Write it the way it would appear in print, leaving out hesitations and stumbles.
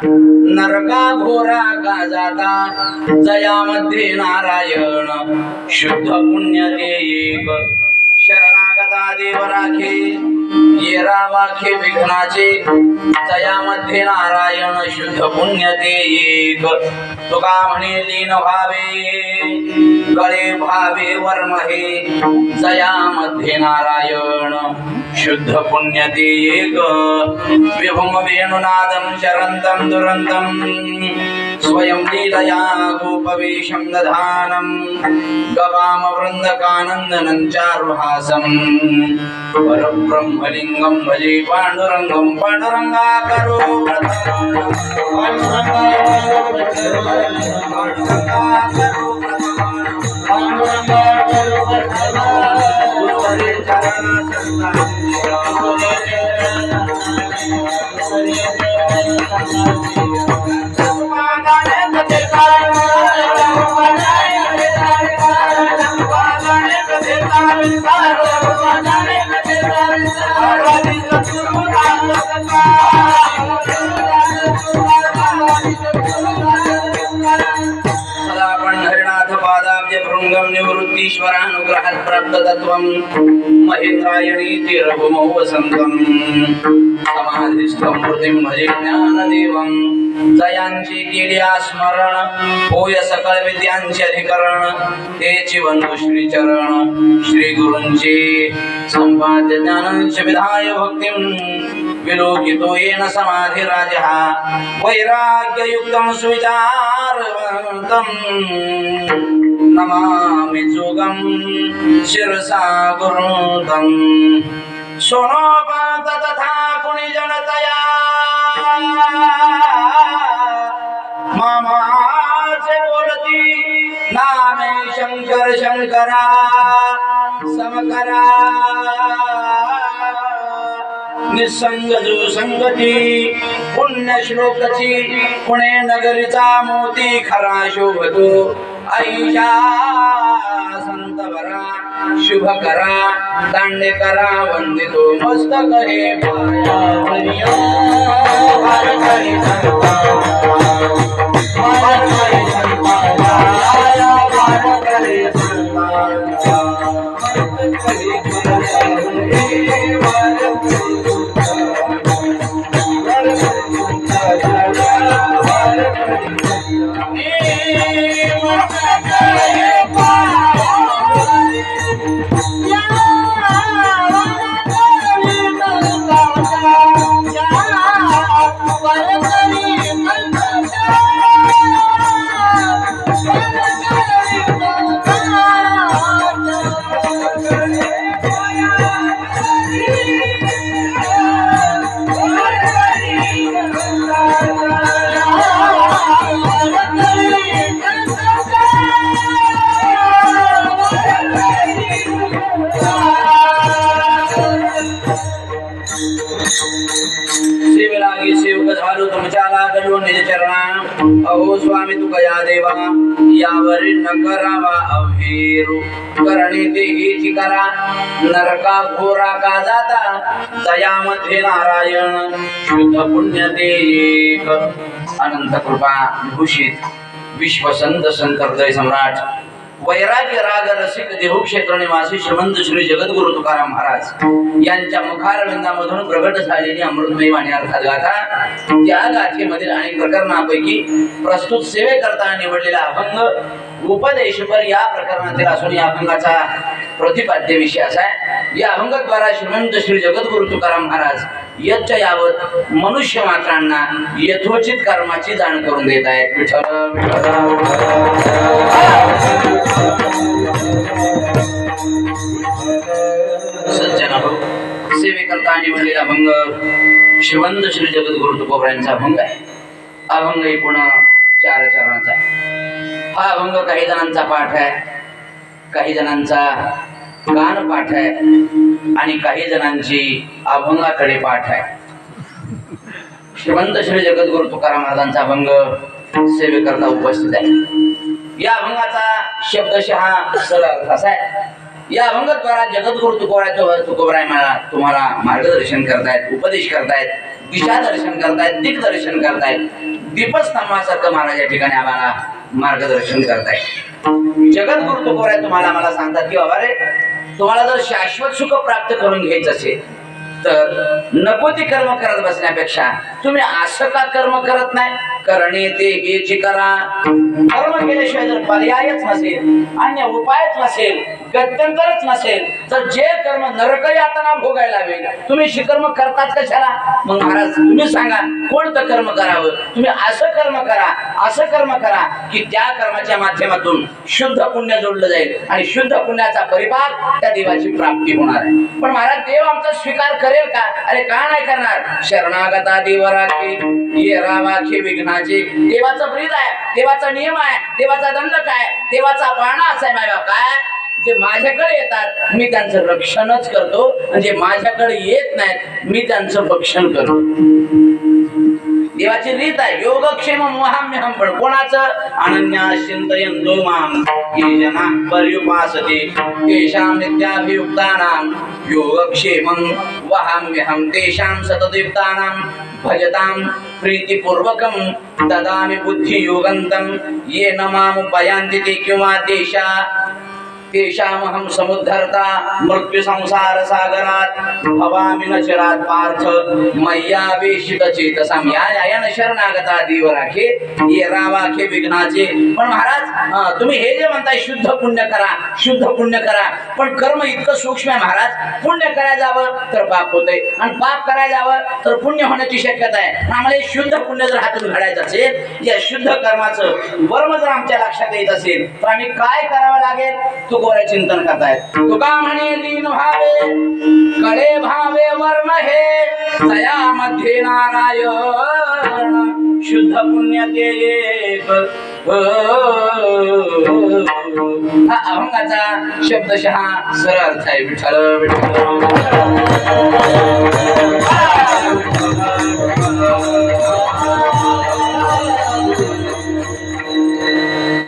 नरका घोरा का जाता जयामध्ये नारायण शुद्ध पुण्य ते एक शरणागता देव राखे येरा वाखे विघ्नाचे जयामध्ये नारायण शुद्ध पुण्य ते एक तुका म्हणे लीन भावे गळे भावे वर्म हे जयामध्ये नारायण शुद्ध पुण्य ते एक विभुम वेणुनादं शरन्तं दुरन्तं स्वयं लीलया गोपवेशं दधानं गवाम वृन्दकानन्दनं चारुहासं परब्रह्मलिङ्गं भजे पाण्डुरङ्गं पाण्डुरङ्गाकरो निवृत्तीश्वरानुग्रहात् प्राप्त तत्वं महेन्द्रायणीति रघुमौ वसन्तं समाधिस्थं मूर्तिं भजे ज्ञानदेवं जयांची केल्या स्मरण होय सकळ विद्यांचे अधिकरण तेची वंदू श्री चरण श्री गुरूंचे संपाद्य ज्ञानांच विधाय भक्तिं विलोकितो येन समाधि राजः वैराग्ययुक्तं सुविचारवन्तं नमामि जोगं शिरसा गुरुतं सोनोपात तथा कुणी जनतया मामाचे बोलती नामे शंकर शंकरा समकरा निसंग जो संगती पुण्य श्लोकची पुणे नगरीचा मोती खरा शोभतो ऐशा संत बरा शुभ करा दांडे करा वंदितो मस्तक हे पाया हरिया भारत हरी संता भारत हरी संता आया भारत हरी संता भारत हरी अहो स्वामी तू कया देवा यावरी न करावा अभेरू करणे ते हेची करा नरका घोरा का जाता दयामध्ये नारायण शुद्ध पुण्य ते एक अनंत कृपा भूषित विश्वसंत संत हृदय सम्राट वैराग्य राग रसिक देहू क्षेत्र निवासी श्रीमंत श्री जगद्गुरु तुकाराम महाराज यांच्या मुखारविंदामधून प्रगट झालेली अमृतमयी वाणी अर्थात गाथा त्या गाथेमधील अनेक प्रकरणांपैकी प्रस्तुत सेवेकरता निवडलेला अभंग उपदेशपर या प्रकरणातील असून या अभंगाचा प्रतिपाद्य विषय असा आहे। या अभंगाद्वारा श्रीमंत श्री जगद्गुरु तुकाराम महाराज यच्च यावत मनुष्य मात्रांना यथोचित कर्माची जाण करून देत आहेत। सज्जन हो, सेवेकरता निवडलेला अभंग श्रीमंत श्री जगद्गुरु तुकोबरायांचा अभंग आहे। अभंग एकूण 4 चरणाचा आहे। हा अभंग काही जणांचा पाठ आहे, काही जणांचा गान पाठ आहे आणि काही जणांची अभंगाकडे पाठ आहे। श्रीमंत श्री जगद्गुरु तुकाराम महाराजांचा अभंग सेवेकरता उपस्थित आहे। या अभंगाचा शब्दशः सरळ अर्थ असा आहे या अभंगाद्वारा जगद्गुरु तुकोबराय मला तुम्हाला मार्गदर्शन करतायत, उपदेश करतायत, दिशा दर्शन करतायत, दिग्दर्शन करतायत. दीपस्तंभासारखं महाराज या ठिकाणी आम्हाला मार्गदर्शन करतायत. जगद्गुरु तुकोबराय तुम्हाला मला सांगतात की बाबा रे, तुम्हाला जर शाश्वत सुख प्राप्त करून घ्यायचं असेल तर नको ती कर्म करत बसण्यापेक्षा तुम्ही असं का कर्म करत नाही? करणे ते हेची करा. कर्म केल्याशिवाय जर पर्यायच नसेल, अन्य उपायच नसेल, गत्यंतरच नसेल तर जे कर्म नरक यातना भोगायला लावेल तुम्ही शिकर्म करतात कशाला? मग महाराज तुम्ही सांगा कोणतं कर्म करावं? तुम्ही असं कर्म करा, असं कर्म करा की त्या कर्माच्या माध्यमातून शुद्ध पुण्य जोडलं जाईल आणि शुद्ध पुण्याचा परिपाक त्या देवाची प्राप्ती होणार आहे. पण महाराज देव आमचा स्वीकार करेल का? अरे का नाही करणार? शरणागता देव राखे ये रावाखे विघ्नाचे. देवाचा ब्रीद आहे, देवाचा नियम आहे, देवाचा दंड काय, देवाचा पाळणा असा आहे. काय जे माझ्याकडे येतात मी त्यांचं रक्षणच करतो, आणि जे माझ्याकडे येत नाहीत मी त्यांचं भक्षण करतो. देवाची रीत आहे. योगक्षेम मोहाम्यहम. पण कोणाचं? अनन्या चिंतयन्तो माम ये जना पर्युपासते तेषां नित्याभियुक्तानां योगक्षेमं वहाम्यहं तेषां सततयुक्तानां भजतां प्रीतिपूर्वकं ददामि बुद्धियोगन्तं ये न मामुपयान्ति ते किंवा तेषामहं समुद्धर्ता मृत्यु संसार सागरात भवामि न चिरात पार्थ मय्यावेशित चेतसाम. या शरणागता देव राखे ये रावाखे विघ्नाचे. पण महाराज तुम्ही हे जे म्हणताय शुद्ध पुण्य करा, शुद्ध पुण्य करा, पण कर्म इतकं सूक्ष्म आहे महाराज. पुण्य करायला जावं तर पाप होतंय आणि पाप करायला जावं तर पुण्य होण्याची शक्यता आहे. आम्हाला हे शुद्ध पुण्य जर हातून घडायचं असेल, या शुद्ध कर्माचं वर्म जर आमच्या लक्षात येत असेल तर आम्ही काय करावं लागेल? तुकोबराय चिंतन करतायत. तुका म्हणे लीन भावे कळे भावे वर्म हे तयामध्ये नारायण शुद्ध पुण्य ते एक. हा अभंगाचा शब्दशः सरळ अर्थ आहे. विठ्ठल विठ्ठल